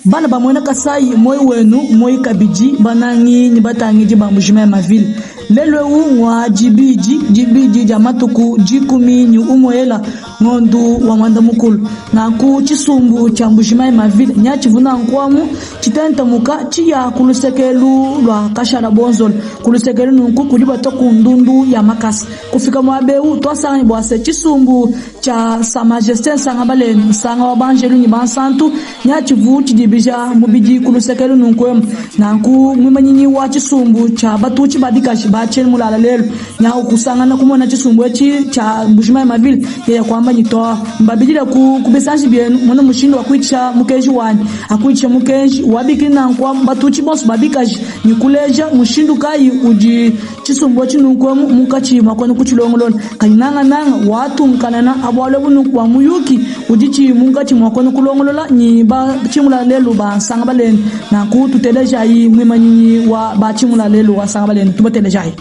bana ba mwena kasai moi wenu moi kabiji banangi ni batangi ji bambujima ma ville lelo uwa jibiji jamatuku jikumi ni umoela ngondu wa mwanda mukulu na ku chisumbu cha mbujima ma ville nyachi vuna nkwamu chitenta muka chiya kulusekelu lwa kashara bonzol kulusekelu nunku kuliba to kundundu ya makasi kufika mwabeu twasanga bwase chisumbu cha sa majesté sanga balen sanga wabanjelu ni bansantu nyachi vuti dibija mubiji kulusekelu nunku na ku mwimanyinyi wa chisumbu cha batuchi badikashi bachen mulala lelo nya ukusanga na kumona chisumbu echi cha mbujima ma ville ya kwamba nyitoa mbabijira kubesanji bienu mwana mushindo akwicha mukeji wani akwicha mukeji wabikina kwa batuchi bonso babikaji nikuleja mushindu kai uji chisumbu chinuko mukachi makoni kuchilongolona kaninanga watu mkanana abwale bunu kwa muyuki ujichi mungachi makoni kulongolola ni ba chimula lelo ba sanga balen na kututeleja yi mwimanyinyi wa ba chimula lelo wa sanga balen tuboteleja yi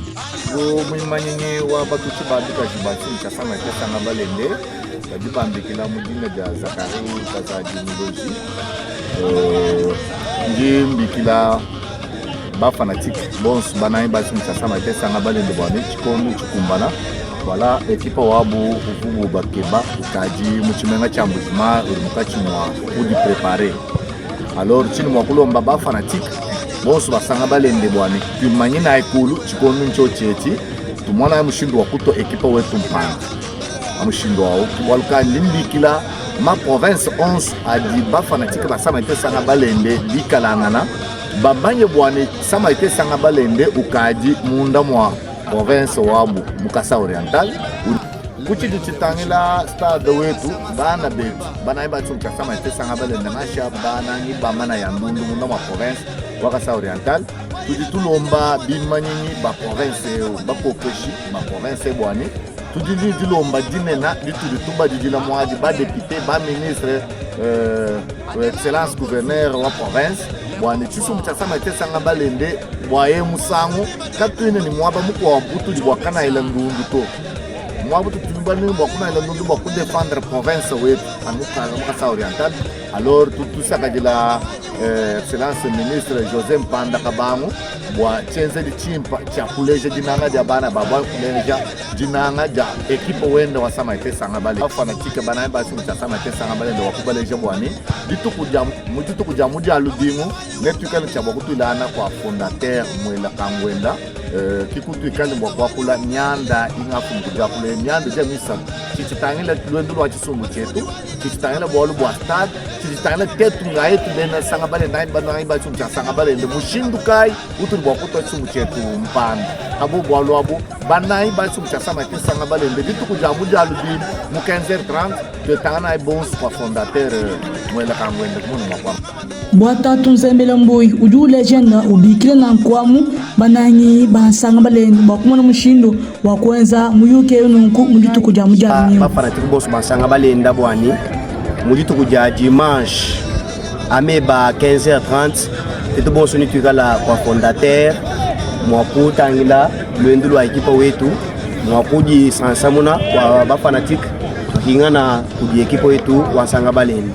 mwimanyinyi wa batuchi babikaji bachi kasanga sanga balende badibambikila mudina ja Zakari kazaji muloji mbikila ba fanatique bons banayi basu mtasama tesanga balende bwane chikomu chikumbana wala ekipa wabu uvubu bakeba ukaji muchimenga chambujima urumukachi mwa udi préparer alors chini mwakulomba ba fanatique bons basanga balende bwane kumanyina ikulu chikomu ncho cheti tumwana mushindu wakuto ekipa wetu mpanga amushindo wao waluka limbikila ma province 11 adi ba fanatique basama tesanga balende bikalangana babanye bwane sama ite sanga balende ukaji munda mwa province wabu Mukasa Oriental kuchi ditangila stade wetu bana betu bana iba tsunka sama ite sanga balende nasha bana ni bamana ya ndundu munda mwa province Mukasa Oriental tuditulomba bimanyinyi ba province ba kokeshi ba province bwane tudili dilomba dinena dituba didila mwadi ba député ba ministre excellence gouverneur wa province bwana chisumbu cha sama tesanga balende bwaye musango katwine ni mwaba mukwa butu dibwakana ila ndundu to mwabu tutumbani bwakuna ila ndundu bwaku défendre province wetu Mukasa Oriental alors tout ça kadila excellence ministre José Mpanda Kabangu bwa chenze di chimpa cha kuleja dinanga ja bana baba kuleja dinanga ja ekipo wende wa sama tesanga balende fanatique bana ba su cha sama tesanga balende wa kubaleja bwani dituku ja muja ludingu netukana cha bwakutulana kwa fondateur mwela kangwenda kikutu ikali kwa kula nyanda ingafu mkuja kule nyanda je misa chichitangila lwendo lwa chisumbu chetu chichitangila bolu bwa stade chichitangila tetu ngaye tulena sanga balende bana ba su cha sanga balende mushindu kai utu bwa kuto chisumbu chetu mpanda abo bwalu abo bana ba su cha sama sanga balende dituku ja muja ludi mu 15h30 de tangana bons kwa fondateur mwela kangwenda kuno makwa bwata tunzembele mboyi uju legenda ubikile na nkwamu bananyi basanga balende bakumona mushindo wakwenza muyuke nunku mulitu kuja mujani ba fanatique boss basanga balenda bwani mulitu kuja dimanche ameba 15h30 tetu boss ni tukala kwa fondateur mwakuta ngila lwendo lwa ekipa wetu mwakuji sansamuna kwa ba fanatique kingana kuji ekipa wetu wasanga balende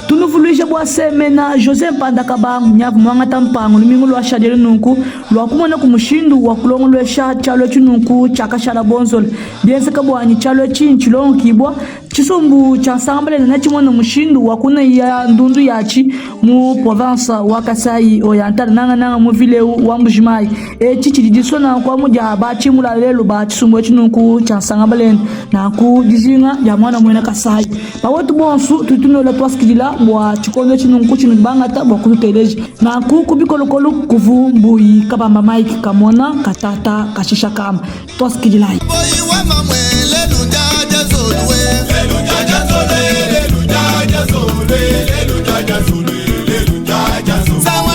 tunufuluisha bwa semena José Mpanda Kabangu nyavu mwanga tampangu lumingu lwa shadele nunku lwa kumona kumushindu wa kulongo lwe sha chalo chinunku chakashara bonzol biense kabwani chalo chinchilongo kibwa chisumbu cha sambale na chimona mushindu wa kuna ya ndundu yachi mu province wa Kasai Oriental nanga mu ville wa Mbujimai chichidisona kwa muja ba chimula lelo ba chisumbu chinunku cha sambale na ku dizinga ya mwana mwena Kasai ba watu bonsu tutunola twaskidila bwa chikondo chinunku chinubangata bwa kuteleji na ku kubikolokolo kuvumbuyi kabamba mike kamona katata kashisha kama twaskidila Sawa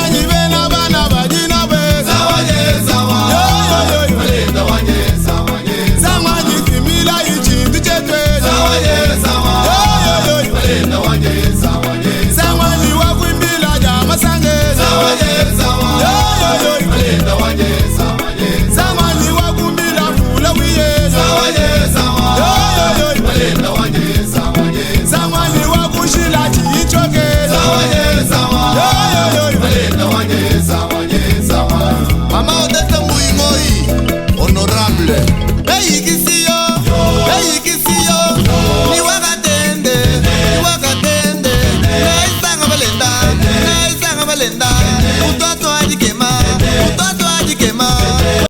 balenda